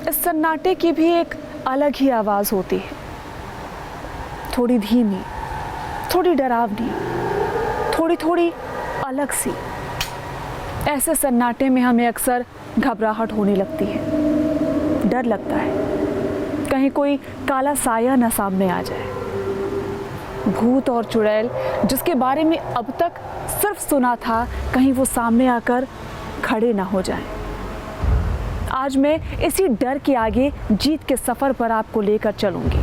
इस सन्नाटे की भी एक अलग ही आवाज़ होती है, थोड़ी धीमी, थोड़ी डरावनी, थोड़ी थोड़ी अलग सी। ऐसे सन्नाटे में हमें अक्सर घबराहट होने लगती है, डर लगता है कहीं कोई काला साया न सामने आ जाए। भूत और चुड़ैल जिसके बारे में अब तक सिर्फ सुना था, कहीं वो सामने आकर खड़े ना हो जाएं। आज मैं इसी डर के आगे जीत के सफ़र पर आपको लेकर चलूंगी।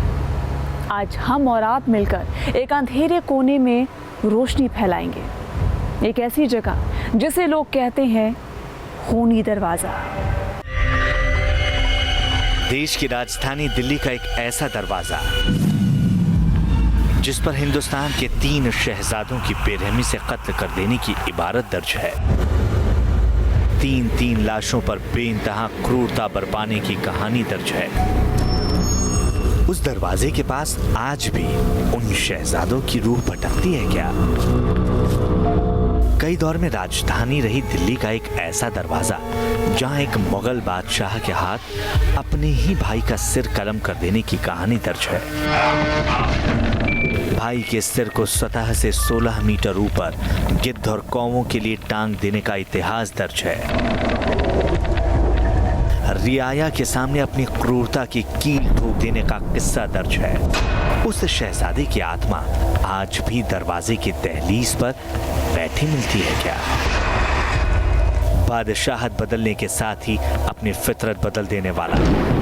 आज हम और आप मिलकर एक अंधेरे कोने में रोशनी फैलाएंगे, एक ऐसी जगह जिसे लोग कहते हैं खूनी दरवाज़ा। देश की राजधानी दिल्ली का एक ऐसा दरवाज़ा जिस पर हिंदुस्तान के 3 शहजादों की बेरहमी से कत्ल कर देने की इबारत दर्ज है। 3 लाशों पर बेइंतहा क्रूरता बरपाने की कहानी दर्ज है। उस दरवाजे के पास आज भी उन शहजादों की रूह भटकती है क्या? कई दौर में राजधानी रही दिल्ली का एक ऐसा दरवाजा जहां एक मुगल बादशाह के हाथ अपने ही भाई का सिर कलम कर देने की कहानी दर्ज है। भाई के सिर को सतह से 16 मीटर ऊपर गिद्ध और कौवों के लिए टांग देने का इतिहास दर्ज है। रियाया के सामने अपनी क्रूरता की कील ठोक देने का किस्सा दर्ज है। उस शहजादे की आत्मा आज भी दरवाजे की दहलीज पर बैठी मिलती है क्या? बादशाहत बदलने के साथ ही अपनी फितरत बदल देने वाला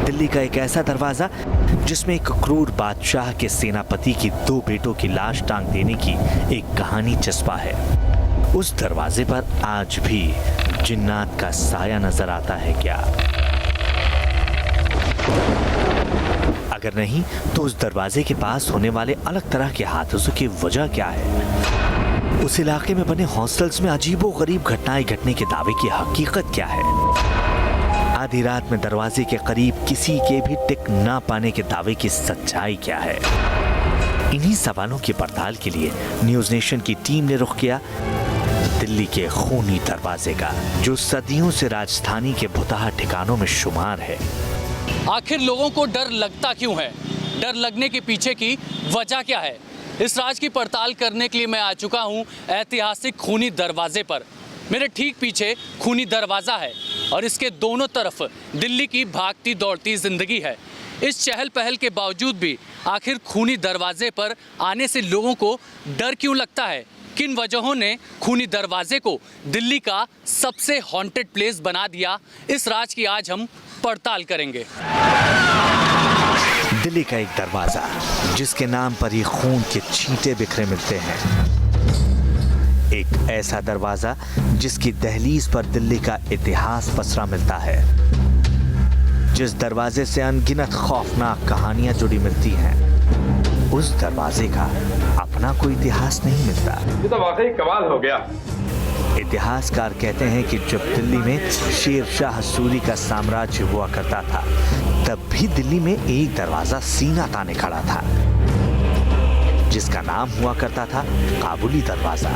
दिल्ली का एक ऐसा दरवाजा जिसमें एक क्रूर बादशाह के सेनापति की 2 बेटों की लाश टांग देने की एक कहानी चस्पा है। उस दरवाजे पर आज भी जिन्नात का साया नजर आता है क्या? अगर नहीं तो उस दरवाजे के पास होने वाले अलग तरह के हादसों की वजह क्या है? उस इलाके में बने हॉस्टल्स में अजीबो गरीब घटनाएं घटने के दावे की हकीकत क्या है? आधी रात में दरवाजे के करीब किसी के भी टिक ना पाने के दावे की सच्चाई क्या है? इन्हीं सवालों की पड़ताल के लिए न्यूज नेशन की टीम ने रुख किया दिल्ली के खूनी दरवाजे का, जो सदियों से राजधानी के भुतहा ठिकानों में शुमार है। आखिर लोगों को डर लगता क्यों है? डर लगने के पीछे की वजह क्या है? इस राज की पड़ताल करने के लिए मैं आ चुका हूं ऐतिहासिक खूनी दरवाजे पर। मेरे ठीक पीछे खूनी दरवाज़ा है और इसके दोनों तरफ दिल्ली की भागती दौड़ती जिंदगी है। इस चहल पहल के बावजूद भी आखिर खूनी दरवाजे पर आने से लोगों को डर क्यों लगता है? किन वजहों ने खूनी दरवाजे को दिल्ली का सबसे हॉन्टेड प्लेस बना दिया? इस राज की आज हम पड़ताल करेंगे। दिल्ली का एक दरवाजा जिसके नाम पर ही खून के छींटे बिखरे मिलते हैं। एक ऐसा दरवाजा जिसकी दहलीज पर दिल्ली का इतिहास पसरा मिलता है। जिस दरवाजे से अनगिनत खौफनाक कहानियां जुड़ी मिलती हैं, उस दरवाजे का अपना कोई इतिहास नहीं मिलता। ये तो वाकई कमाल हो गया। इतिहासकार कहते हैं कि जब दिल्ली में शेर शाह सूरी का साम्राज्य हुआ करता था, तब भी दिल्ली में एक दरवाजा सीना ताने खड़ा था, जिसका नाम हुआ करता था काबुली दरवाजा।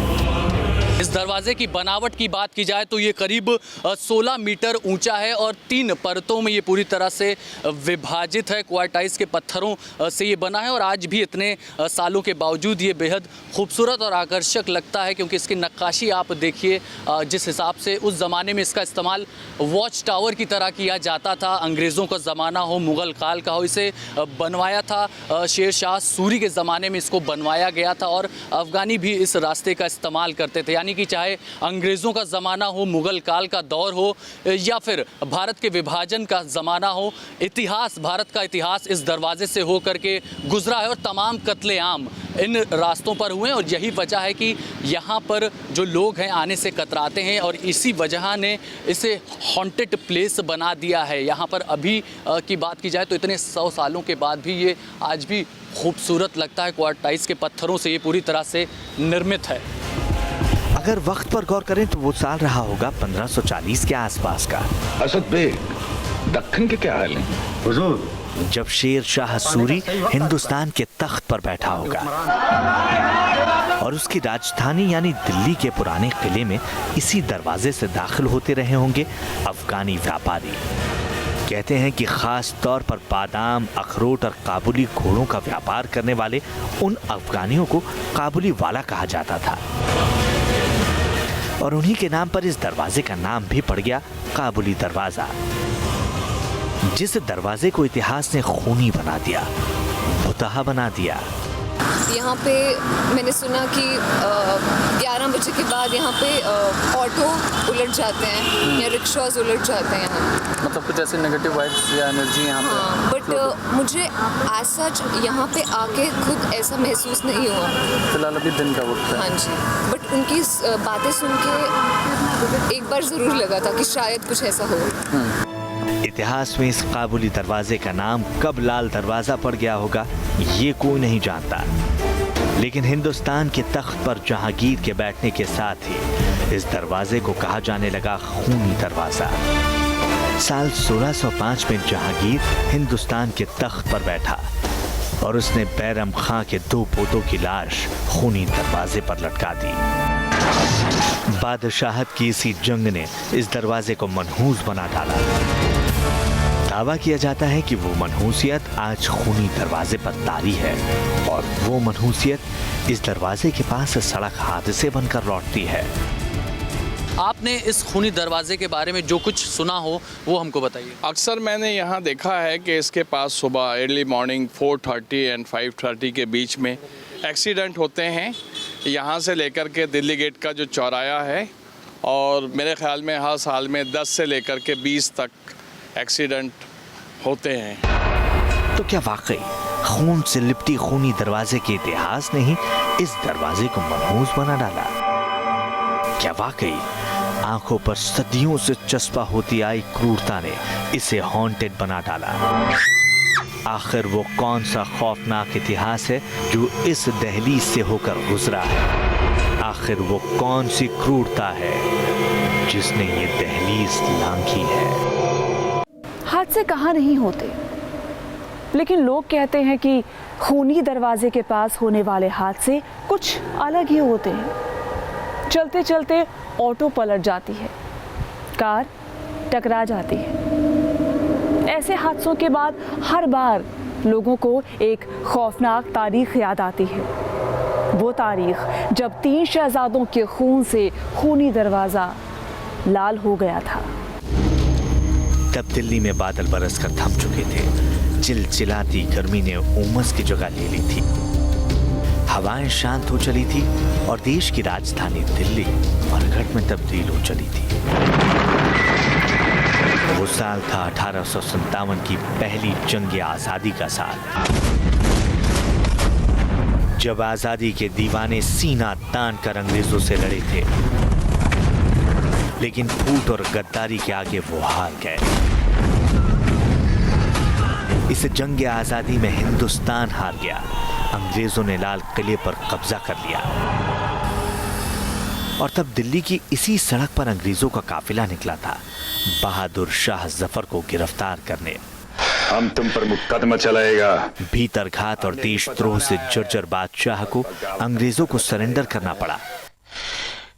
इस दरवाजे की बनावट की बात की जाए तो ये करीब 16 मीटर ऊंचा है और 3 परतों में ये पूरी तरह से विभाजित है। क्वार्टाइज के पत्थरों से ये बना है और आज भी इतने सालों के बावजूद ये बेहद खूबसूरत और आकर्षक लगता है, क्योंकि इसकी नक्काशी आप देखिए जिस हिसाब से उस ज़माने में इसका इस्तेमाल वॉच टावर की तरह किया जाता था। अंग्रेज़ों का ज़माना हो, मुग़ल काल का हो, इसे बनवाया था शेर शाह सूरी के ज़माने में इसको बनवाया गया था और अफ़गानी भी इस रास्ते का इस्तेमाल करते थे। यानी कि चाहे अंग्रेज़ों का ज़माना हो, मुग़ल काल का दौर हो या फिर भारत के विभाजन का ज़माना हो, इतिहास, भारत का इतिहास इस दरवाजे से हो करके गुजरा है और तमाम कत्लेआम इन रास्तों पर हुए। और यही वजह है कि यहाँ पर जो लोग हैं आने से कतराते हैं और इसी वजह ने इसे हॉन्टेड प्लेस बना दिया है। यहाँ पर अभी की बात की जाए तो इतने 100 सालों के बाद भी ये आज भी खूबसूरत लगता है। क्वार्टाइज के पत्थरों से ये पूरी तरह से निर्मित है। अगर वक्त पर गौर करें तो वो साल रहा होगा 1540 के आसपास का। असद बेग, दक्कन के क्या हाल है? हुजूर, जब शेर शाह सूरी हिंदुस्तान के तख्त पर बैठा होगा और उसकी राजधानी यानी दिल्ली के पुराने किले में इसी दरवाजे से दाखिल होते रहे होंगे अफगानी व्यापारी। कहते हैं कि खास तौर पर बादाम, अखरोट और काबुली घोड़ों का व्यापार करने वाले उन अफगानियों को काबुली वाला कहा जाता था और उन्हीं के नाम पर इस दरवाजे का नाम भी पड़ गया काबुली दरवाजा, जिस दरवाजे को इतिहास ने खूनी बना दिया, मुतहा बना दिया। यहाँ पे मैंने सुना कि 11 बजे के बाद यहाँ पे ऑटो उलट जाते हैं या रिक्शाज उलट जाते हैं यहाँ। मतलब कुछ ऐसे नेगेटिव वाइब्स या एनर्जी यहाँ पे? हाँ, बट मुझे एज सच यहाँ पे आके खुद ऐसा महसूस नहीं हुआ। फिलहाल अभी दिन का वक्त है। हाँ जी, बट उनकी बातें सुन के एक बार ज़रूर लगा था कि शायद कुछ ऐसा हो। इतिहास में इस काबुली दरवाजे का नाम कब लाल दरवाजा पड़ गया होगा ये कोई नहीं जानता, लेकिन हिंदुस्तान के तख्त पर जहांगीर के बैठने के साथ ही इस दरवाजे को कहा जाने लगा खूनी दरवाजा। साल 1605 में जहांगीर हिंदुस्तान के तख्त पर बैठा और उसने बैरम खां के 2 पोतों की लाश खूनी दरवाजे पर लटका दी। बादशाहत की इसी जंग ने इस दरवाजे को मनहूस बना डाला। दावा किया जाता है कि वो मनहूसियत आज खूनी दरवाजे पर तारी है और वो मनहूसियत इस दरवाजे के पास सड़क हादसे बनकर लौटती है। आपने इस खूनी दरवाजे के बारे में जो कुछ सुना हो वो हमको बताइए। अक्सर मैंने यहाँ देखा है कि इसके पास सुबह अर्ली मॉर्निंग 4:30 एंड 5:30 के बीच में एक्सीडेंट होते हैं, यहाँ से लेकर के दिल्ली गेट का जो चौराया है, और मेरे ख्याल में हर साल में 10 से लेकर के 20 तक एक्सीडेंट होते हैं। तो क्या वाकई खून से लिपटी खूनी दरवाजे के इतिहास ने ही इस दरवाजे को मनहूस बना डाला? क्या वाकई आंखों पर सदियों से चस्पा होती आई क्रूरता ने इसे हॉन्टेड बना डाला? आखिर वो कौन सा खौफनाक इतिहास है जो इस दहलीज से होकर गुजरा है? आखिर वो कौन सी क्रूरता है जिसने ये दहलीज लांघी है? हादसे कहाँ नहीं होते, लेकिन लोग कहते हैं कि खूनी दरवाजे के पास होने वाले हादसे कुछ अलग ही होते हैं। चलते चलते ऑटो पलट जाती है, कार टकरा जाती है। ऐसे हादसों के बाद हर बार लोगों को एक खौफनाक तारीख याद आती है, वो तारीख जब 3 शहजादों के खून से खूनी दरवाज़ा लाल हो गया था। तब दिल्ली में बादल बरसकर थम चुके थे। चिलचिलाती गर्मी ने उमस की जगह ले ली थी। हवाएं शांत हो चली थी और देश की राजधानी दिल्ली मरघट में तब्दील हो चली थी। वो साल था 1857 की पहली जंग आजादी का साल, जब आजादी के दीवाने सीना तान कर अंग्रेजों से लड़े थे, लेकिन फूट और गद्दारी के आगे वो हार गए। इस जंग आजादी में हिंदुस्तान हार गया। अंग्रेजों ने लाल किले पर कब्जा कर लिया और तब दिल्ली की इसी सड़क पर अंग्रेजों का काफिला निकला था बहादुर शाह जफर को गिरफ्तार करने। हम तुम पर मुकदमा चलाएगा। भीतरघात और देशद्रोह से जर्जर बादशाह को अंग्रेजों को सरेंडर करना पड़ा।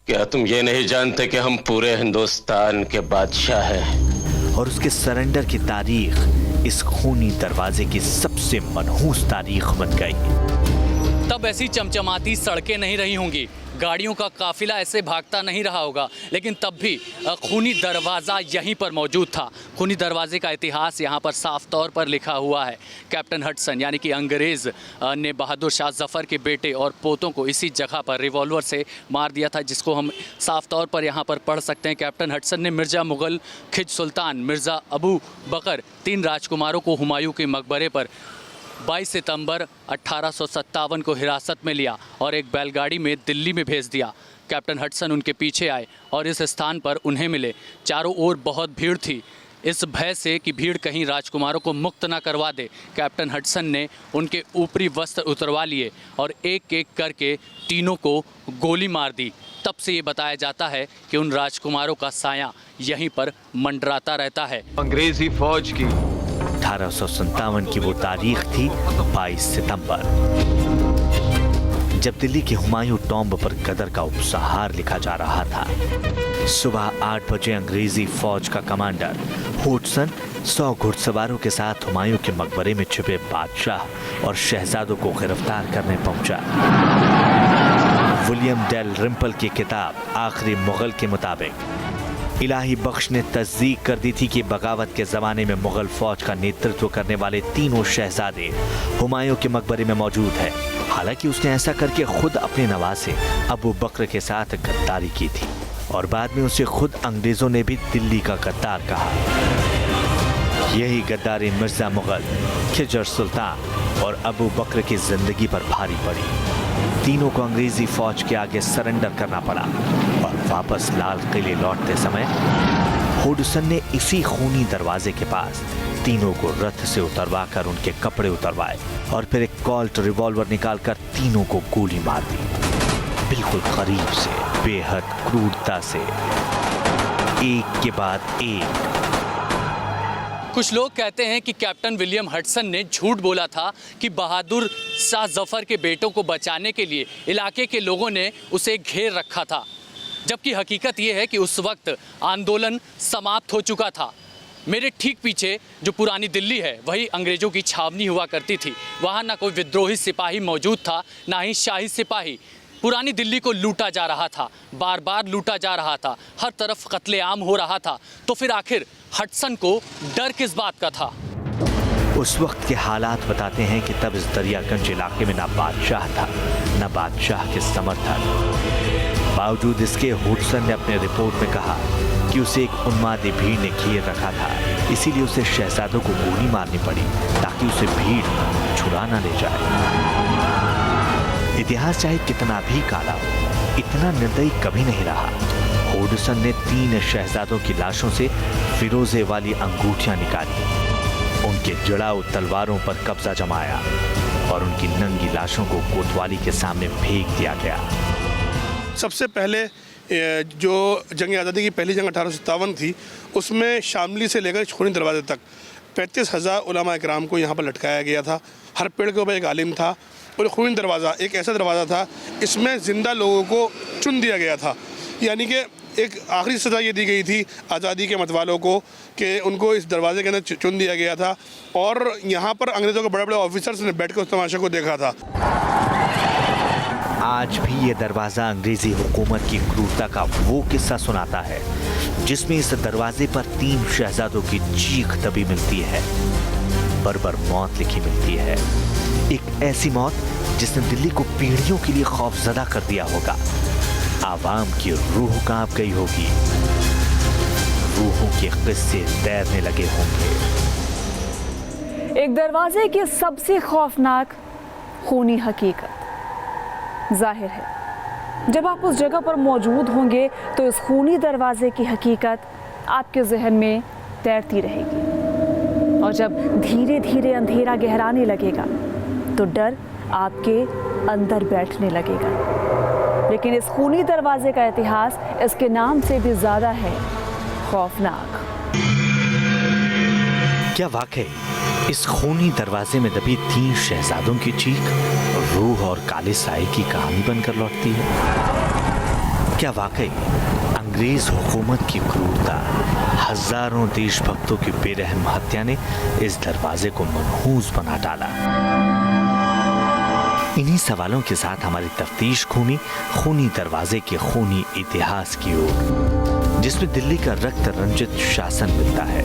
क्या तुम ये नहीं जानते कि हम पूरे हिंदुस्तान के बादशाह हैं? और उसके सरेंडर की तारीख इस खूनी दरवाजे की सबसे मनहूस तारीख बन गई। तब ऐसी चमचमाती सड़कें नहीं रही होंगी, गाड़ियों का काफिला ऐसे भागता नहीं रहा होगा, लेकिन तब भी खूनी दरवाज़ा यहीं पर मौजूद था। खूनी दरवाजे का इतिहास यहाँ पर साफ तौर पर लिखा हुआ है। कैप्टन हडसन यानी कि अंग्रेज़ ने बहादुर शाह जफ़र के बेटे और पोतों को इसी जगह पर रिवॉल्वर से मार दिया था, जिसको हम साफ तौर पर यहाँ पर पढ़ सकते हैं। कैप्टन हडसन ने मिर्ज़ा मुग़ल, खिज सुल्तान, मिर्ज़ा अबू बकर 3 राजकुमारों को हुमायूं के मकबरे पर 22 सितंबर 1857 को हिरासत में लिया और एक बैलगाड़ी में दिल्ली में भेज दिया। कैप्टन हडसन उनके पीछे आए और इस स्थान पर उन्हें मिले। चारों ओर बहुत भीड़ थी। इस भय से कि भीड़ कहीं राजकुमारों को मुक्त ना करवा दे, कैप्टन हडसन ने उनके ऊपरी वस्त्र उतरवा लिए और एक एक करके तीनों को गोली मार दी। तब से ये बताया जाता है कि उन राजकुमारों का साया यहीं पर मंडराता रहता है। अंग्रेजी फौज की 1857 की वो तारीख थी 22 सितंबर, जब दिल्ली के हुमायूं टॉम्ब पर गदर का उपसंहार लिखा जा रहा था। सुबह 8 बजे अंग्रेजी फौज का कमांडर होडसन 100 घुड़सवारों के साथ हुमायूं के मकबरे में छिपे बादशाह और शहजादों को गिरफ्तार करने पहुंचा। विलियम डेल रिम्पल की किताब आखिरी मुगल के मुताबिक इलाही बख्श ने तस्दीक कर दी थी कि बगावत के जमाने में मुगल फौज का नेतृत्व करने वाले तीनों शहजादे हुमायूं के मकबरे में मौजूद है। हालांकि उसने ऐसा करके खुद अपने नवासे अबू बकर के साथ गद्दारी की थी और बाद में उसे खुद अंग्रेजों ने भी दिल्ली का गद्दार कहा। यही गद्दारी मिर्जा मुगल, खिजर सुल्तान और अबू बकर की जिंदगी पर भारी पड़ी। तीनों को अंग्रेजी फौज के आगे सरेंडर करना पड़ा और वापस लाल किले लौटते समय हुडसन ने इसी खूनी दरवाजे के पास तीनों को रथ से उतरवा कर उनके कपड़े उतरवाए और फिर एक कॉल्ट रिवॉल्वर निकालकर तीनों को गोली मार दी, बिल्कुल करीब से, बेहद क्रूरता से, एक के बाद एक। कुछ लोग कहते हैं कि कैप्टन विलियम हडसन ने झूठ बोला था कि बहादुर शाह जफर के बेटों को बचाने के लिए इलाके के लोगों ने उसे घेर रखा था, जबकि हकीकत यह है कि उस वक्त आंदोलन समाप्त हो चुका था। मेरे ठीक पीछे जो पुरानी दिल्ली है वही अंग्रेजों की छावनी हुआ करती थी। वहाँ ना कोई विद्रोही सिपाही मौजूद था, ना ही शाही सिपाही। पुरानी दिल्ली को लूटा जा रहा था, बार बार लूटा जा रहा था, हर तरफ कत्लेआम हो रहा था। तो फिर आखिर हडसन को डर किस बात का था? उस वक्त के हालात बताते हैं कि तब इस दरियागंज इलाके में ना बादशाह था, ना बादशाह के समर्थक। बावजूद इसके हुडसन ने अपने रिपोर्ट में कहा कि उसे एक उन्मादी भीड़ ने घेर रखा था, इसीलिए उसे शहजादों को गोली मारनी पड़ी ताकि उसे भीड़ छुड़ा ना ले जाए। इतिहास चाहे कितना भी काला हो, इतना निर्दयी कभी नहीं रहा। हुडसन ने 3 शहजादों की लाशों से फिरोजे वाली अंगूठियां निकाली, उनके जड़ाऊ तलवारों पर कब्जा जमाया और उनकी नंगी लाशों को कोतवाली के सामने फेंक दिया गया। सबसे पहले जो जंग आज़ादी की पहली जंग 1857 थी, उसमें शामली से लेकर खूनी दरवाजे तक 35,000 उलमा इकराम को यहाँ पर लटकाया गया था। हर पेड़ के ऊपर एक आलिम था और खूनी दरवाज़ा एक ऐसा दरवाज़ा था, इसमें ज़िंदा लोगों को चुन दिया गया था। यानी कि एक आखिरी सज़ा ये दी गई थी आज़ादी के मतवालों को कि उनको इस दरवाजे के अंदर चुन दिया गया था और यहाँ पर अंग्रेज़ों के बड़े बड़े ऑफिसर्स ने बैठ कर उस तमाशे को देखा था। आज भी ये दरवाज़ा अंग्रेजी हुकूमत की क्रूरता का वो किस्सा सुनाता है जिसमें इस दरवाजे पर 3 शहजादों की चीख दबी मिलती है, बर्बर मौत लिखी मिलती है। एक ऐसी मौत जिसने दिल्ली को पीढ़ियों के लिए खौफजदा कर दिया होगा। आवाम की रूह कांप गई होगी, रूहों के किस्से तैरने लगे होंगे। एक दरवाजे की सबसे खौफनाक खूनी हकीकत जाहिर है जब आप उस जगह पर मौजूद होंगे तो इस खूनी दरवाजे की हकीकत आपके जहन में तैरती रहेगी और जब धीरे धीरे अंधेरा गहराने लगेगा तो डर आपके अंदर बैठने लगेगा। लेकिन इस खूनी दरवाजे का इतिहास इसके नाम से भी ज्यादा है खौफनाक। क्या वाकई इस खूनी दरवाजे में दबी 3 शहजादों की चीख रूह और काले साए की कहानी बनकर लौटती है? क्या वाकई अंग्रेज हुकूमत की क्रूरता, हजारों देशभक्तों की बेरहम हत्या ने इस दरवाजे को मनहूस बना डाला? इन्हीं सवालों के साथ हमारी तफ्तीश घूमी खूनी दरवाजे के खूनी इतिहास की ओर, जिसमें दिल्ली का रक्त रंजित शासन मिलता है,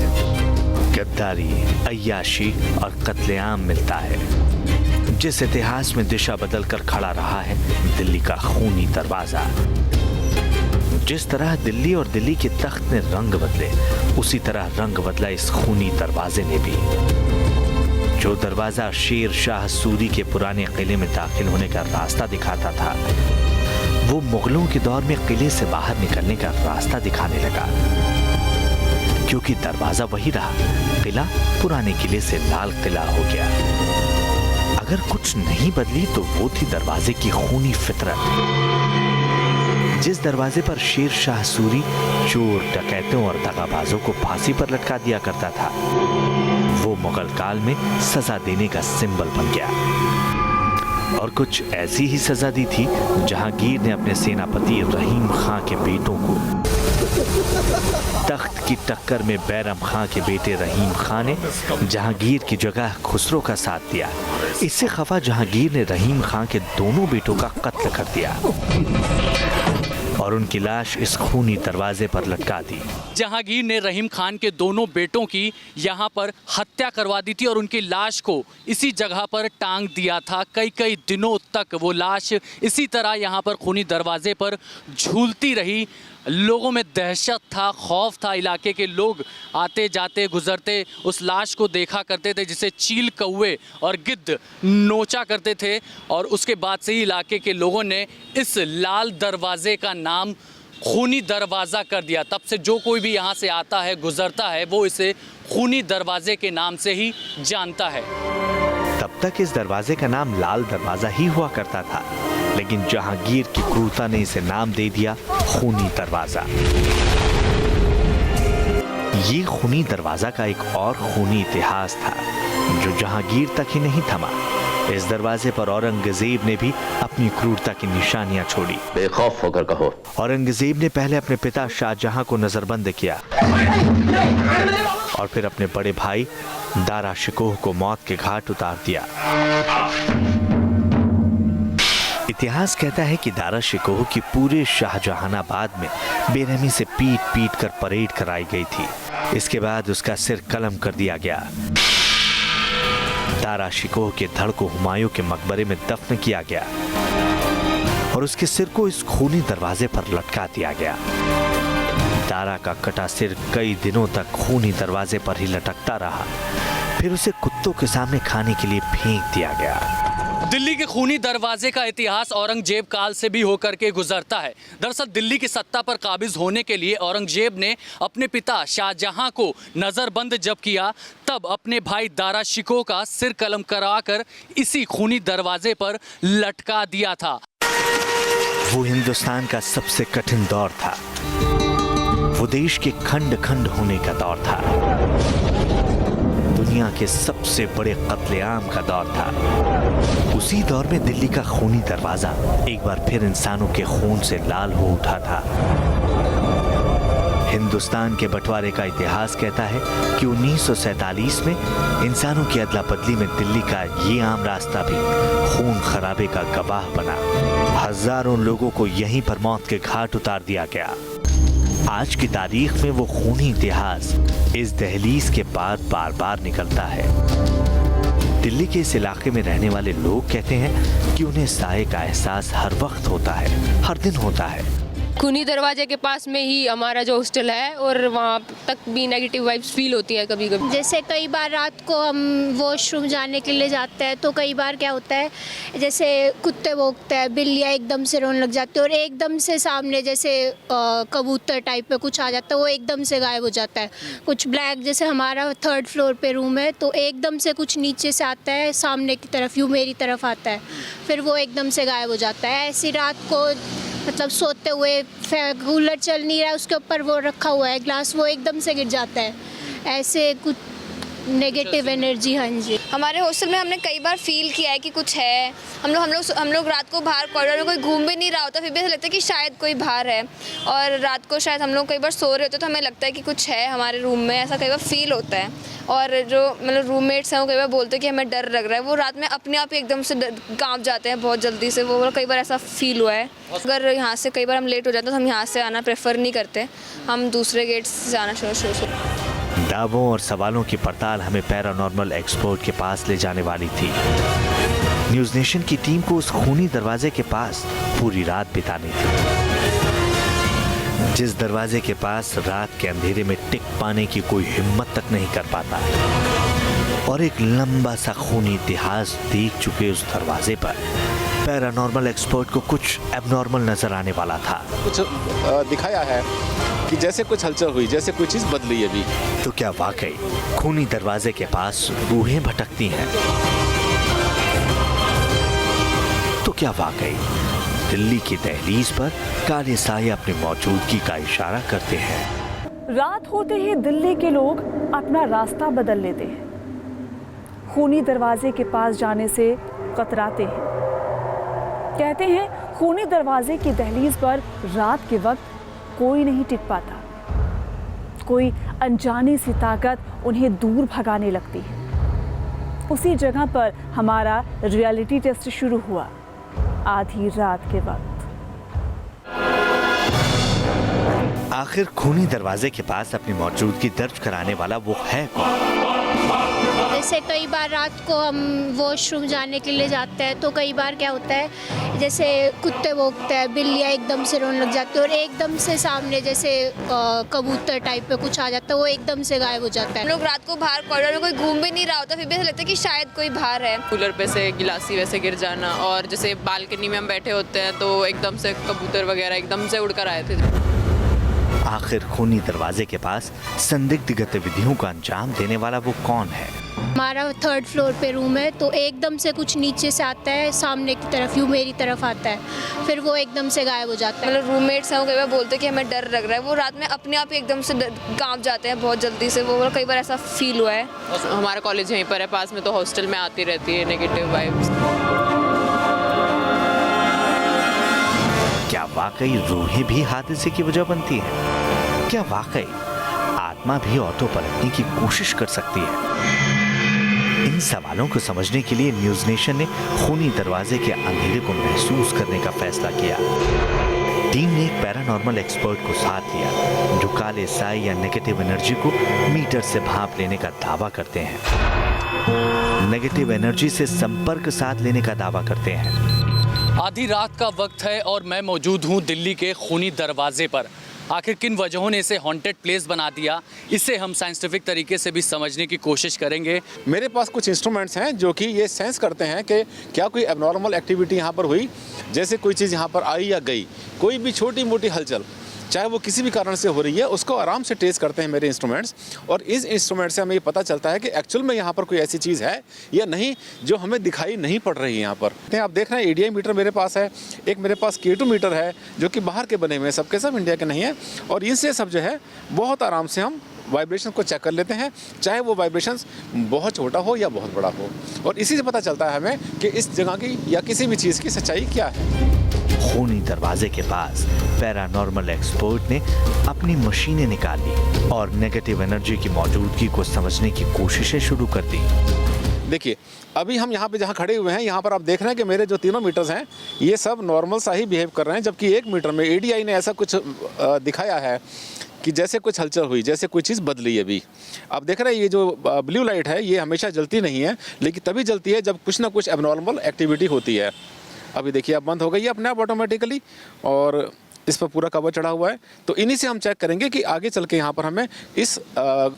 गद्दारी, अय्याशी और कत्लेआम मिलता है। जिस इतिहास में दिशा बदलकर खड़ा रहा है दिल्ली का खूनी दरवाजा। जिस तरह दिल्ली और दिल्ली के तख्त ने रंग बदले, उसी तरह रंग बदला इस खूनी दरवाजे ने भी। जो दरवाजा शेर शाह सूरी के पुराने किले में दाखिल होने का रास्ता दिखाता था, वो मुगलों के दौर में किले से बाहर निकलने का रास्ता दिखाने लगा, क्योंकि दरवाजा वही रहा, किला पुराने किले से लाल किला हो गया। अगर कुछ नहीं बदली तो वो थी दरवाजे की खूनी फितरत। जिस दरवाजे पर शेर शाह सूरी चोर, डकैतों और दगाबाजों को फांसी पर लटका दिया करता था, वो मुगल काल में सजा देने का सिंबल बन गया। और कुछ ऐसी ही सजा दी थी जहांगीर ने अपने सेनापति रहीम खां के बेटों को तख्त की टक्कर में बैरम खां के बेटे रहीम खां ने जहांगीर की जगह खुसरो का साथ दिया। इससे खफा जहांगीर ने रहीम खां के दोनों बेटों का कत्ल कर दिया और उनकी लाश इस खूनी दरवाजे पर लटका दी। जहांगीर ने रहीम खान के दोनों बेटों की यहाँ पर हत्या करवा दी थी और उनकी लाश को इसी जगह पर टांग दिया था। कई कई दिनों तक वो लाश इसी तरह यहाँ पर खूनी दरवाजे पर झूलती रही। लोगों में दहशत था, खौफ था। इलाके के लोग आते जाते गुजरते उस लाश को देखा करते थे, जिसे चील, कौवे और गिद्ध नोचा करते थे। और उसके बाद से ही इलाके के लोगों ने इस लाल दरवाजे का नाम खूनी दरवाज़ा कर दिया। तब से जो कोई भी यहाँ से आता है, गुजरता है, वो इसे खूनी दरवाजे के नाम से ही जानता है। तब तक इस दरवाजे का नाम लाल दरवाजा ही हुआ करता था, लेकिन जहांगीर की क्रूरता ने इसे नाम दे दिया खूनी दरवाजा। ये खूनी दरवाजा का एक और खूनी इतिहास था जो जहांगीर तक ही नहीं थमा। इस दरवाजे पर औरंगजेब ने भी अपनी क्रूरता की निशानियां छोड़ी। बेखौफ होकर कहो। औरंगजेब ने पहले अपने पिता शाहजहां को नजरबंद किया और फिर अपने बड़े भाई दारा शिकोह को मौत के घाट उतार दिया। इतिहास कहता है कि दारा शिकोह की पूरे शाहजहानाबाद में बेरहमी से पीट पीट कर परेड कराई गई थी। इसके बाद उसका सिर कलम कर दिया गया। दारा शिकोह के धड़ को हुमायूं के मकबरे में दफन किया गया और उसके सिर को इस खूनी दरवाजे पर लटका दिया गया। दारा का कटा सिर कई दिनों तक खूनी दरवाजे पर ही लटकता रहा। फिर उसे कुत्तों के सामने खाने के लिए फेंक दिया गया। दिल्ली के खूनी दरवाजे का इतिहास औरंगजेब काल से भी होकर के गुजरता है। दरअसल दिल्ली की सत्ता पर काबिज होने के लिए औरंगजेब ने अपने पिता शाहजहां को नजरबंद जब किया, तब अपने भाई दारा शिकोह का सिर कलम कराकर इसी खूनी दरवाजे पर लटका दिया था। वो हिंदुस्तान का सबसे कठिन दौर था। वो देश के खंड खंड होने का दौर था। दुनिया के सबसे बड़े कत्लेआम का दौर था। उसी दौर में दिल्ली का खूनी दरवाजा एक बार फिर इंसानों के खून से लाल हो उठा था। हिंदुस्तान के बंटवारे का इतिहास कहता है कि 1947 में इंसानों की अदला बदली में दिल्ली का ये आम रास्ता भी खून खराबे का गवाह बना। हजारों लोगों को यहीं पर मौत के घाट उतार दिया गया। आज की तारीख में वो खूनी इतिहास इस दहलीज के पार बार बार निकलता है। दिल्ली के इस इलाके में रहने वाले लोग कहते हैं कि उन्हें साए का एहसास हर वक्त होता है, हर दिन होता है। खूनी दरवाजे के पास में ही हमारा जो हॉस्टल है और वहाँ तक भी नेगेटिव वाइब्स फील होती है कभी कभी। जैसे कई बार रात को हम वॉशरूम जाने के लिए जाते हैं तो कई बार क्या होता है, जैसे कुत्ते भौंकते हैं, बिल्लियाँ एकदम से रोने लग जाती है और एकदम से सामने जैसे कबूतर टाइप में कुछ आ जाता है, वो एकदम से गायब हो जाता है। कुछ ब्लैक, जैसे हमारा 3rd फ्लोर पे रूम है तो एकदम से कुछ नीचे से आता है, सामने की तरफ यूँ मेरी तरफ आता है, फिर वो एकदम से गायब हो जाता है। ऐसी रात को मतलब सोते हुए कूलर चल नहीं रहा है, उसके ऊपर वो रखा हुआ है ग्लास, वो एकदम से गिर जाता है। ऐसे कुछ नेगेटिव एनर्जी। हाँ जी, हमारे हॉस्टल में हमने कई बार फील किया है कि कुछ है। हम लोग रात को बाहर कॉरिडोर में कोई घूम भी नहीं रहा होता, फिर भी ऐसा लगता है कि शायद कोई बाहर है। और रात को शायद हम लोग कई बार सो रहे होते तो हमें लगता है कि कुछ है हमारे रूम में, ऐसा कई बार फील होता है। और जो मतलब रूममेट्स हैं वो कई बार बोलते हैं कि हमें डर लग रहा है, वो रात में अपने आप ही एकदम से कांप जाते हैं बहुत जल्दी से। वो कई बार ऐसा फील हुआ है। अगर यहाँ से कई बार हम लेट हो जाते हैं तो हम यहाँ से आना प्रेफर नहीं करते, हम दूसरे गेट से जाना शुरू। दावों और सवालों की पड़ताल हमें पैरानॉर्मल एक्सपर्ट के पास ले जाने वाली थी। न्यूज़ नेशन की टीम को उस खूनी दरवाजे के पास पूरी रात बितानी थी, जिस दरवाजे के पास रात के अंधेरे में टिक पाने की कोई हिम्मत तक नहीं कर पाता। और एक लंबा सा खूनी इतिहास देख चुके उस दरवाजे पर पैरानॉर्मल एक्सपर्ट को कुछ एबनॉर्मल नजर आने वाला था। कुछ दिखाया है कि जैसे कुछ हलचल हुई, जैसे कोई चीज बदली है अभी। तो क्या वाकई खूनी दरवाजे के पास रूहें भटकती हैं? तो क्या वाकई दिल्ली की दहलीज पर काले साए अपनी मौजूदगी का इशारा करते हैं? रात होते ही दिल्ली के लोग अपना रास्ता बदल लेते हैं, खूनी दरवाजे के पास जाने से कतराते हैं। कहते हैं खूनी दरवाजे की दहलीज पर रात के वक्त कोई नहीं टिक पाता। कोई अनजानी सी ताकत उन्हें दूर भगाने लगती है। उसी जगह पर हमारा रियलिटी टेस्ट शुरू हुआ, आधी रात के वक्त। आखिर खूनी दरवाजे के पास अपनी मौजूदगी दर्ज कराने वाला वो है कौन? जैसे कई बार रात को हम वॉशरूम जाने के लिए जाते हैं तो कई बार क्या होता है, जैसे कुत्ते भौंकते हैं, बिल्लियाँ एकदम से रोने लग जाती है और एकदम से सामने जैसे कबूतर टाइप पे कुछ आ जाता है, वो एकदम से गायब हो जाता है। हम लोग रात को बाहर कॉरिडोर में कोई घूम भी नहीं रहा होता, फिर भी ऐसा लगता है कि शायद कोई बाहर है। कूलर पे से गिलासी वैसे गिर जाना, और जैसे बालकनी में हम बैठे होते हैं तो एकदम से कबूतर वगैरह एकदम से उड़कर आए थे। आखिर खूनी दरवाजे के पास संदिग्ध गतिविधियों का अंजाम देने वाला वो कौन है? हमारा 3rd फ्लोर पे रूम है, तो एकदम से कुछ नीचे से आता है, सामने की तरफ यूँ मेरी तरफ आता है, फिर वो एकदम से गायब हो जाता है। मतलब रूममेट्स हैं, वो कई बार बोलते हैं कि हमें डर लग रहा है, वो रात में अपने आप ही एकदम से कांप जाते हैं बहुत जल्दी से, वो कई बार ऐसा फील हुआ है। हमारा कॉलेज यहीं पर है पास में, तो हॉस्टल में आती रहती है नेगेटिव वाइब्स। क्या वाकई रूहें भी हादसे की वजह बनती हैं? क्या वाकई आत्मा भी ऑटो पलटने की कोशिश कर सकती है? इन सवालों को समझने के लिए न्यूज नेशन ने खूनी दरवाजे के अंधेरे को महसूस करने का फैसला किया। टीम ने एक पैरानॉर्मल एक्सपर्ट को साथ लिया जो काले साए या नेगेटिव एनर्जी को मीटर से भांप लेने का दावा करते हैं, नेगेटिव एनर्जी से संपर्क साध लेने का दावा करते हैं। आधी रात का वक्त है और मैं मौजूद हूँ दिल्ली के खूनी दरवाजे पर। आखिर किन वजहों ने इसे हॉन्टेड प्लेस बना दिया, इसे हम साइंटिफिक तरीके से भी समझने की कोशिश करेंगे। मेरे पास कुछ इंस्ट्रूमेंट्स हैं जो कि ये सेंस करते हैं कि क्या कोई एबनॉर्मल एक्टिविटी यहाँ पर हुई, जैसे कोई चीज़ यहाँ पर आई या गई, कोई भी छोटी मोटी हलचल चाहे वो किसी भी कारण से हो रही है, उसको आराम से ट्रेस करते हैं मेरे इंस्ट्रूमेंट्स। और इस इंस्ट्रूमेंट से हमें ये पता चलता है कि एक्चुअल में यहाँ पर कोई ऐसी चीज़ है या नहीं जो हमें दिखाई नहीं पड़ रही है यहाँ पर। आप देख रहे हैं EDI मीटर मेरे पास है, एक मेरे पास K2 मीटर है जो कि बाहर के बने हुए हैं, सबके सब इंडिया के नहीं है। और इनसे सब जो है बहुत आराम से हम वाइब्रेशन को चेक कर लेते हैं, चाहे वो वाइब्रेशन बहुत छोटा हो या बहुत बड़ा हो। और इसी से पता चलता है हमें कि इस जगह की या किसी भी चीज़ की सच्चाई क्या है। खूनी दरवाजे के पास पैरानॉर्मल एक्सपर्ट ने अपनी मशीनें निकाली और नेगेटिव एनर्जी की मौजूदगी को समझने की कोशिशें शुरू कर दी। देखिए अभी हम यहाँ पे जहाँ खड़े हुए हैं, यहाँ पर आप देख रहे हैं कि मेरे जो तीनों मीटर्स हैं ये सब नॉर्मल सा ही बिहेव कर रहे हैं, जबकि एक मीटर में ADI ने ऐसा कुछ दिखाया है कि जैसे कुछ हलचल हुई, जैसे कोई चीज़ बदली। अभी आप देख रहे हैं ये जो ब्लू लाइट है ये हमेशा जलती नहीं है, लेकिन तभी जलती है जब कुछ ना कुछ एबनॉर्मल एक्टिविटी होती है। अभी देखिए अब बंद हो गई है अपने आप ऑटोमेटिकली और इस पर पूरा कवर चढ़ा हुआ है। तो इन्हीं से हम चेक करेंगे कि आगे चल के यहाँ पर हमें इस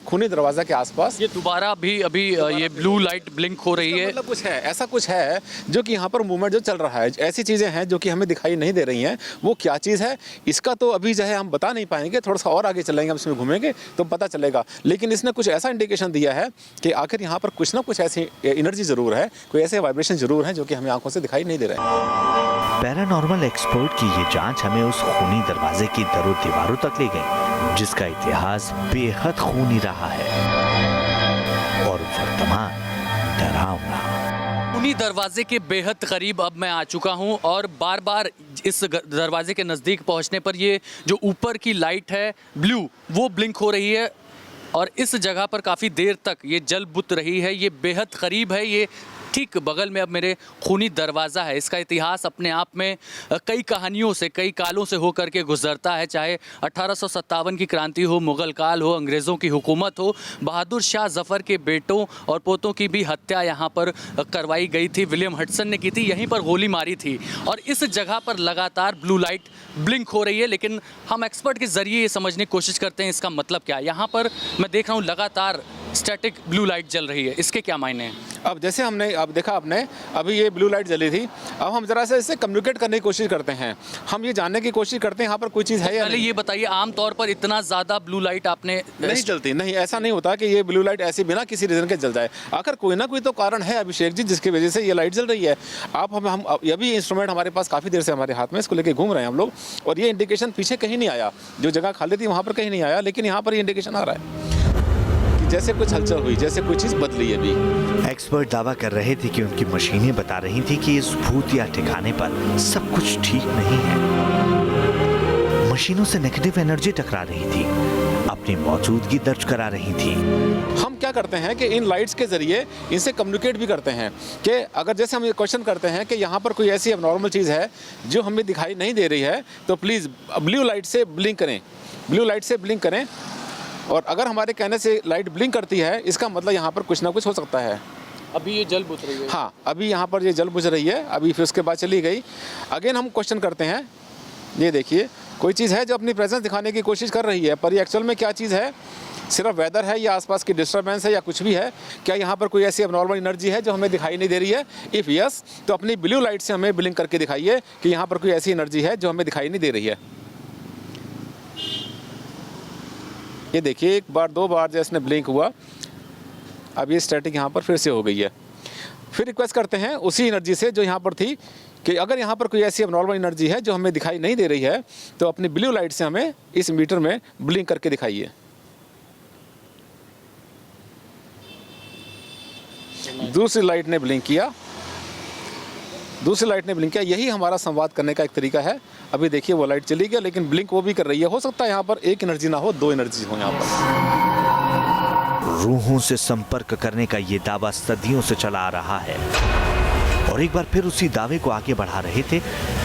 खूनी दरवाज़ा के आसपास ये दोबारा भी अभी ये ब्लू लाइट ब्लिंक हो रही है। मतलब कुछ है, ऐसा कुछ है जो कि यहाँ पर मूवमेंट जो चल रहा है, ऐसी चीज़ें हैं जो कि हमें दिखाई नहीं दे रही हैं। वो क्या चीज़ है इसका तो अभी जो है हम बता नहीं पाएंगे, थोड़ा सा और आगे चलेंगे, हम इसमें घूमेंगे तो पता चलेगा। लेकिन इसने कुछ ऐसा इंडिकेशन दिया है कि आखिर यहाँ पर कुछ ना कुछ ऐसी एनर्जी ज़रूर है, कोई ऐसे वाइब्रेशन ज़रूर हैं जो कि हमें आंखों से दिखाई नहीं दे रहे हैं। पैरानॉर्मल एक्सपर्ट की ये जांच हमें उस खूनी दरवाजे की दरों दीवारों तक ले गई जिसका इतिहास बेहद खूनी रहा है और वर्तमान डरावना। खूनी दरवाजे के बेहद करीब अब मैं आ चुका हूं और बार बार इस दरवाजे के नज़दीक पहुंचने पर ये जो ऊपर की लाइट है ब्लू वो ब्लिंक हो रही है और इस जगह पर काफ़ी देर तक ये जल बुत रही है। ये बेहद करीब है, ये ठीक बगल में अब मेरे खूनी दरवाज़ा है। इसका इतिहास अपने आप में कई कहानियों से, कई कालों से होकर के गुजरता है, चाहे 1857 की क्रांति हो, मुग़ल काल हो, अंग्रेज़ों की हुकूमत हो। बहादुर शाह ज़फ़र के बेटों और पोतों की भी हत्या यहाँ पर करवाई गई थी, विलियम हडसन ने की थी, यहीं पर गोली मारी थी और इस जगह पर लगातार ब्लू लाइट ब्लिंक हो रही है। लेकिन हम एक्सपर्ट के ज़रिए ये समझने की कोशिश करते हैं इसका मतलब क्या है। यहाँ पर मैं देख रहा हूँ लगातार स्टैटिक ब्लू लाइट जल रही है, इसके क्या मायने हैं? अब जैसे हमने अब देखा आपने अभी ये ब्लू लाइट जली थी, अब हम ज़रा सा इससे कम्युनिकेट करने की कोशिश करते हैं, हम ये जानने की कोशिश करते हैं यहाँ पर कोई चीज़ है या पहले ये बताइए आमतौर पर इतना ज़्यादा ब्लू लाइट आपने नहीं जलती? नहीं, ऐसा नहीं होता कि ये ब्लू लाइट ऐसे बिना किसी रीज़न के जल जाए। आखिर कोई ना कोई तो कारण है अभिषेक जी जिसकी वजह से ये लाइट जल रही है। आप हम ये भी इंस्ट्रूमेंट हमारे पास काफ़ी देर से हमारे हाथ में, इसको लेके घूम रहे हैं हम लोग और ये इंडिकेशन पीछे कहीं नहीं आया, जो जगह खाली थी वहाँ पर कहीं नहीं आया, लेकिन यहाँ पर ये इंडिकेशन आ रहा है जैसे कुछ हलचल हुई, जैसे कोई चीज़ बदली है। अभी एक्सपर्ट दावा कर रहे थे कि उनकी मशीनें बता रही थी कि इस भूत या ठिकाने पर सब कुछ ठीक नहीं है। मशीनों से नेगेटिव एनर्जी टकरा रही थी। अब अपनी मौजूदगी दर्ज करा रही थी। हम क्या करते हैं कि इन लाइट्स के ज़रिए इनसे कम्युनिकेट भी करते हैं कि अगर जैसे हम ये क्वेश्चन करते हैं कि यहाँ पर कोई ऐसी एबनॉर्मल चीज़ है जो हमें दिखाई नहीं दे रही है, तो प्लीज़ ब्लू लाइट से ब्लिंक करें, ब्लू लाइट से ब्लिंक करें। और अगर हमारे कहने से लाइट ब्लिंक करती है, इसका मतलब यहाँ पर कुछ ना कुछ हो सकता है। अभी ये जल बुझ रही है। हाँ, अभी यहाँ पर ये जल बुझ रही है, अभी फिर उसके बाद चली गई। अगेन हम क्वेश्चन करते हैं, ये देखिए कोई चीज़ है जो अपनी प्रेजेंस दिखाने की कोशिश कर रही है, पर ये एक्चुअल में क्या चीज़ है? सिर्फ वेदर है या आसपास की डिस्टर्बेंस है या कुछ भी है? क्या यहाँ पर कोई ऐसी एबनॉर्मल एनर्जी है जो हमें दिखाई नहीं दे रही है? इफ़ यस, तो अपनी ब्लू लाइट से हमें ब्लिंक करके दिखाइए कि यहाँ पर कोई ऐसी एनर्जी है जो हमें दिखाई नहीं दे रही है। ये देखिए, एक बार दो बार जैसे ब्लिंक हुआ, अब ये स्टैटिक यहाँ पर फिर से हो गई है। फिर रिक्वेस्ट करते हैं उसी एनर्जी से जो यहाँ पर थी कि अगर यहाँ पर कोई ऐसी एबनॉर्मल एनर्जी है जो हमें दिखाई नहीं दे रही है, तो अपनी ब्लू लाइट से हमें इस मीटर में ब्लिंक करके दिखाइए। दूसरी लाइट ने ब्लिंक किया, दूसरी लाइट ने ब्लिंक किया। यही हमारा संवाद करने का एक तरीका है। अभी देखिए वो लाइट चली गई, लेकिन ब्लिंक वो भी कर रही है। हो सकता है यहाँ पर एक एनर्जी ना हो, दो एनर्जी हो यहाँ पर। रूहों से संपर्क करने का ये दावा सदियों से चला आ रहा है और एक बार फिर उसी दावे को आगे बढ़ा रहे थे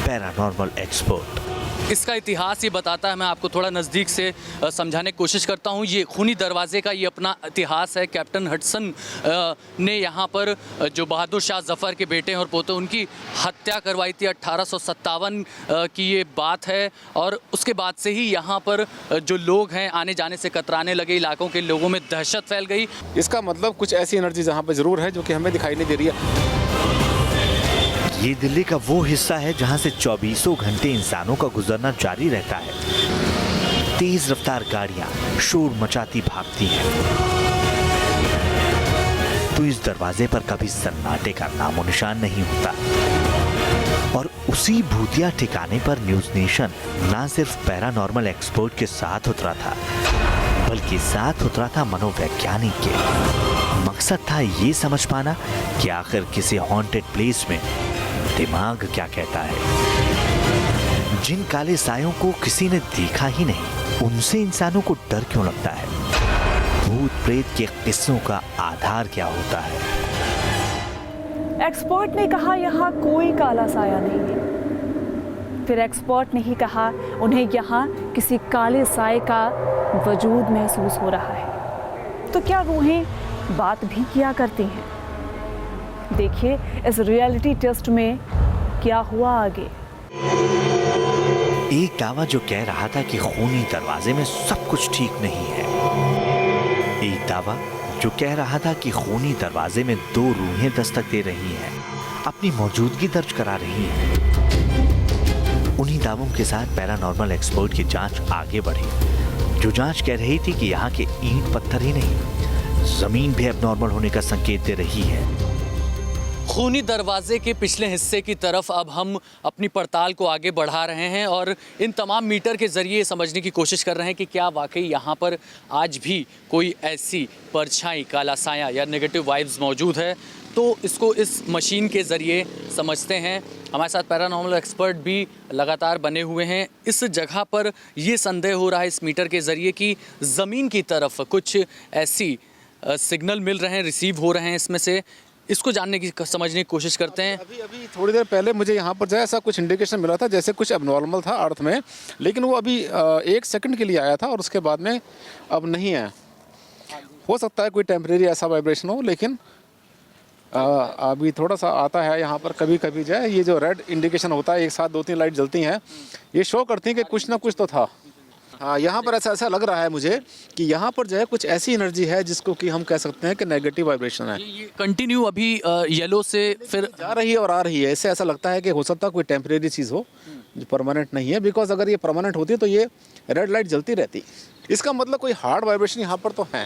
पैरानॉर्मल एक्सपर्ट। इसका इतिहास ये बताता है, मैं आपको थोड़ा नज़दीक से समझाने की कोशिश करता हूँ। ये खूनी दरवाजे का ये अपना इतिहास है। कैप्टन हडसन ने यहाँ पर जो बहादुर शाह जफ़र के बेटे और पोते, उनकी हत्या करवाई थी। 1857 की ये बात है और उसके बाद से ही यहाँ पर जो लोग हैं आने जाने से कतराने लगे, इलाकों के लोगों में दहशत फैल गई। इसका मतलब कुछ ऐसी एनर्जी जहाँ पर ज़रूर है जो कि हमें दिखाई नहीं दे रही है। ये दिल्ली का वो हिस्सा है जहां से 24 घंटे इंसानों का गुजरना जारी रहता है। तेज रफ्तार गाड़ियां शोर मचाती भागती हैं, तो इस दरवाजे पर कभी सन्नाटे का नामो निशान नहीं होता। और उसी भूतिया ठिकाने पर न्यूज नेशन ना सिर्फ पैरानॉर्मल एक्सपर्ट के साथ उतरा था, बल्कि साथ उतरा था मनोवैज्ञानिक के। मकसद था ये समझ पाना कि आखिर किसी हॉन्टेड प्लेस में दिमाग क्या कहता है। जिन काले सायों को किसी ने देखा ही नहीं, उनसे इंसानों को डर क्यों लगता है? भूत प्रेत के किस्सों का आधार क्या होता है? एक्सपर्ट ने कहा यहाँ कोई काला साया नहीं है। फिर एक्सपर्ट ने ही कहा उन्हें यहाँ किसी काले साए का वजूद महसूस हो रहा है। तो क्या रूहें बात भी किया करती हैं? देखिए इस रियलिटी टेस्ट में क्या हुआ आगे। एक दावा जो कह रहा था कि खूनी दरवाजे में सब कुछ ठीक नहीं है। एक दावा जो कह रहा था कि खूनी दरवाजे में दो रूहें दस्तक दे रही हैं, अपनी मौजूदगी दर्ज करा रही हैं। उन्हीं दावों के साथ पैरानॉर्मल एक्सपर्ट की जांच आगे बढ़ी, जो जांच कह रही थी कि यहाँ के ईंट पत्थर ही नहीं, जमीन भी एबनॉर्मल होने का संकेत दे रही है। खूनी दरवाजे के पिछले हिस्से की तरफ अब हम अपनी पड़ताल को आगे बढ़ा रहे हैं और इन तमाम मीटर के ज़रिए समझने की कोशिश कर रहे हैं कि क्या वाकई यहाँ पर आज भी कोई ऐसी परछाई, काला साया या नेगेटिव वाइब्स मौजूद है। तो इसको इस मशीन के ज़रिए समझते हैं। हमारे साथ पैरानॉर्मल एक्सपर्ट भी लगातार बने हुए हैं। इस जगह पर ये संदेह हो रहा है इस मीटर के ज़रिए कि ज़मीन की तरफ कुछ ऐसी सिग्नल मिल रहे हैं, रिसीव हो रहे हैं इसमें से। इसको जानने की, समझने की कोशिश करते हैं। अभी थोड़ी देर पहले मुझे यहाँ पर जो है ऐसा कुछ इंडिकेशन मिला था जैसे कुछ एबनॉर्मल था अर्थ में, लेकिन वो अभी 1 सेकंड के लिए आया था और उसके बाद में अब नहीं है। हो सकता है कोई टेम्परेरी ऐसा वाइब्रेशन हो, लेकिन अभी थोड़ा सा आता है यहाँ पर कभी कभी जो है। ये जो रेड इंडिकेशन होता है, एक साथ 2-3 लाइट जलती हैं, ये शो करती हैं कि कुछ ना कुछ तो था। हाँ, यहाँ पर ऐसा लग रहा है मुझे कि यहाँ पर जो है कुछ ऐसी एनर्जी है जिसको कि हम कह सकते हैं कि नेगेटिव वाइब्रेशन है। ये कंटिन्यू अभी येलो से फिर जा रही है और आ रही है। इससे ऐसा लगता है कि हो सकता है कोई टेम्परेरी चीज़ हो जो परमानेंट नहीं है, बिकॉज अगर ये परमानेंट होती तो ये रेड लाइट जलती रहती। इसका मतलब कोई हार्ड वाइब्रेशन यहाँ पर तो है।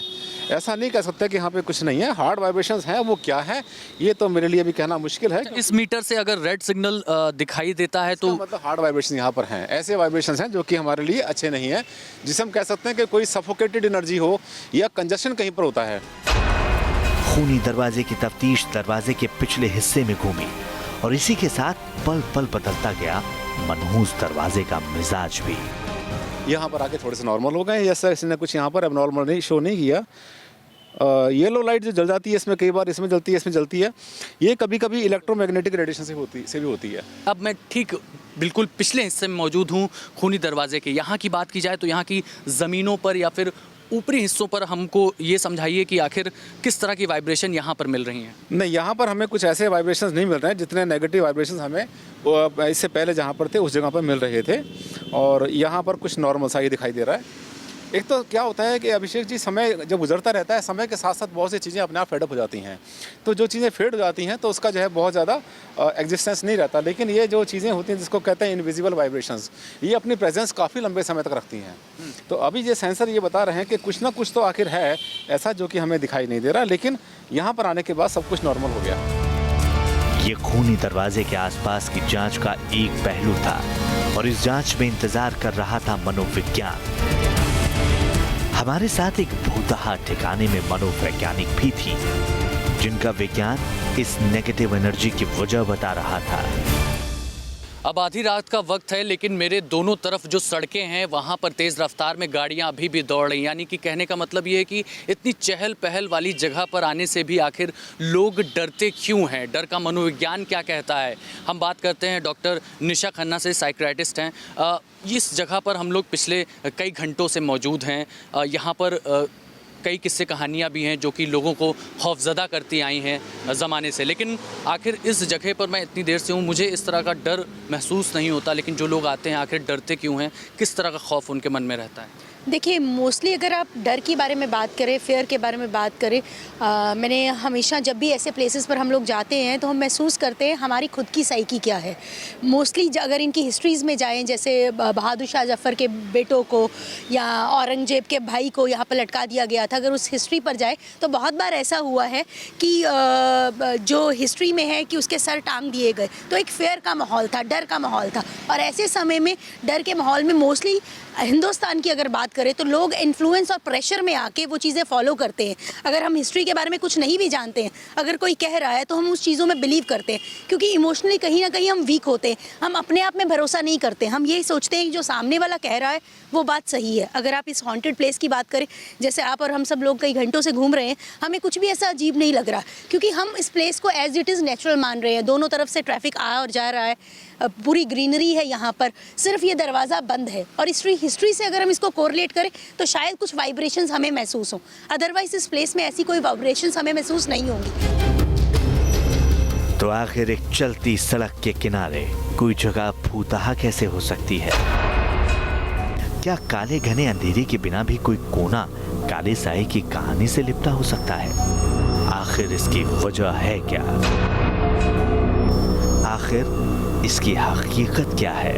ऐसा नहीं कह सकते कि यहाँ पे कुछ नहीं है। हार्ड वाइब्रेशंस हैं, वो क्या है ये तो मेरे लिए भी कहना मुश्किल है। इस मीटर से अगर रेड सिग्नल दिखाई देता है तो मतलब हार्ड वाइब्रेशन यहाँ पर हैं। ऐसे वाइब्रेशंस हैं जो कि हमारे लिए अच्छे नहीं हैं, जिसे हम कह सकते हैं कि कोई सफोकेटेड एनर्जी हो या कंजशन कहीं पर होता है। खूनी दरवाजे की तफ्तीश दरवाजे के पिछले हिस्से में घूमी और इसी के साथ पल पल बदलता गया मनहूस दरवाजे का मिजाज भी। यहाँ पर आके थोड़े से नॉर्मल हो गए, जैसा इसने कुछ यहाँ पर एबनॉर्मल नहीं शो नहीं किया। येलो लाइट जो जल जाती है इसमें, कई बार इसमें जलती है, इसमें जलती है, ये कभी कभी इलेक्ट्रोमैग्नेटिक रेडिएशन से भी होती है। अब मैं ठीक बिल्कुल पिछले हिस्से में मौजूद हूँ खूनी दरवाजे के। यहाँ की बात की जाए तो यहाँ की ज़मीनों पर या फिर ऊपरी हिस्सों पर हमको ये समझाइए कि आखिर किस तरह की वाइब्रेशन यहाँ पर मिल रही हैं। नहीं, यहाँ पर हमें कुछ ऐसे वाइब्रेशंस नहीं मिल रहे हैं जितने नेगेटिव वाइब्रेशंस हमें इससे पहले जहाँ पर थे उस जगह पर मिल रहे थे, और यहाँ पर कुछ नॉर्मल सा ही दिखाई दे रहा है। एक तो क्या होता है कि अभिषेक जी, समय जब गुजरता रहता है, समय के साथ साथ बहुत सी चीज़ें अपने आप फेडअप हो जाती हैं, तो जो चीज़ें फेड हो जाती हैं तो उसका जो है बहुत ज़्यादा एग्जिस्टेंस नहीं रहता। लेकिन ये जो चीज़ें होती हैं जिसको कहते हैं इनविजिबल वाइब्रेशंस, ये अपनी प्रेजेंस काफ़ी लंबे समय तक रखती हैं। तो अभी ये सेंसर ये बता रहे हैं कि कुछ ना कुछ तो आखिर है ऐसा जो कि हमें दिखाई नहीं दे रहा, लेकिन यहाँ पर आने के बाद सब कुछ नॉर्मल हो गया। ये खूनी दरवाजे के आसपास की जांच का एक पहलू था, और इस जांच में इंतजार कर रहा था मनोविज्ञान। हमारे साथ एक भूतहा ठिकाने में मनोवैज्ञानिक भी थी, जिनका विज्ञान इस नेगेटिव एनर्जी की वजह बता रहा था। अब आधी रात का वक्त है, लेकिन मेरे दोनों तरफ जो सड़कें हैं वहाँ पर तेज़ रफ्तार में गाड़ियाँ अभी भी दौड़ रही हैं। यानी कि कहने का मतलब ये है कि इतनी चहल पहल वाली जगह पर आने से भी आखिर लोग डरते क्यों हैं, डर का मनोविज्ञान क्या कहता है। हम बात करते हैं डॉक्टर निशा खन्ना से, साइकियाट्रिस्ट हैं। इस जगह पर हम लोग पिछले कई घंटों से मौजूद हैं। यहाँ पर कई किस्से कहानियाँ भी हैं जो कि लोगों को खौफज़दा करती आई हैं ज़माने से, लेकिन आखिर इस जगह पर मैं इतनी देर से हूँ, मुझे इस तरह का डर महसूस नहीं होता। लेकिन जो लोग आते हैं आखिर डरते क्यों हैं, किस तरह का खौफ उनके मन में रहता है? देखिए, मोस्टली अगर आप डर के बारे में बात करें, फेयर के बारे में बात करें, मैंने हमेशा जब भी ऐसे प्लेसेस पर हम लोग जाते हैं तो हम महसूस करते हैं हमारी खुद की साइकी क्या है। मोस्टली अगर इनकी हिस्ट्रीज़ में जाएं, जैसे बहादुर शाह जफ़र के बेटों को या औरंगजेब के भाई को यहाँ पर लटका दिया गया था, अगर उस हिस्ट्री पर जाए तो बहुत बार ऐसा हुआ है कि जो हिस्ट्री में है कि उसके सर टांग दिए गए, तो एक फेयर का माहौल था, डर का माहौल था। और ऐसे समय में डर के माहौल में मोस्टली हिंदुस्तान की अगर बात करें तो लोग इन्फ्लुएंस और प्रेशर में आके वो चीज़ें फॉलो करते हैं। अगर हम हिस्ट्री के बारे में कुछ नहीं भी जानते हैं, अगर कोई कह रहा है तो हम उस चीज़ों में बिलीव करते हैं, क्योंकि इमोशनली कहीं ना कहीं हम वीक होते हैं। हम अपने आप में भरोसा नहीं करते, हम यही सोचते हैं कि जो सामने वाला कह रहा है वो बात सही है। अगर आप इस हॉन्टेड प्लेस की बात करें, जैसे आप और हम सब लोग कई घंटों से घूम रहे हैं, हमें कुछ भी ऐसा अजीब नहीं लग रहा, क्योंकि हम इस प्लेस को एज इट इज़ नेचुरल मान रहे हैं। दोनों तरफ से ट्रैफिक आ और जा रहा है, पूरी ग्रीनरी है यहाँ पर, सिर्फ ये दरवाज़ा बंद है। और हिस्ट्री से अगर हम इसको कोरिलेट करें तो शायद कुछ वाइब्रेशंस हमें महसूस हों, अदरवाइज इस प्लेस में ऐसी कोई वाइब्रेशंस हमें महसूस नहीं होंगी। तो आखिर एक चलती सड़क के किनारे कोई जगह भूतहा कैसे हो सकती है? क्या काले घने अंधेरे के बिना भी कोई कोना काले साए की कहानी से लिपटा हो सकता है? आखिर इसकी वजह है क्या? आखिर इसकी हकीकत क्या है?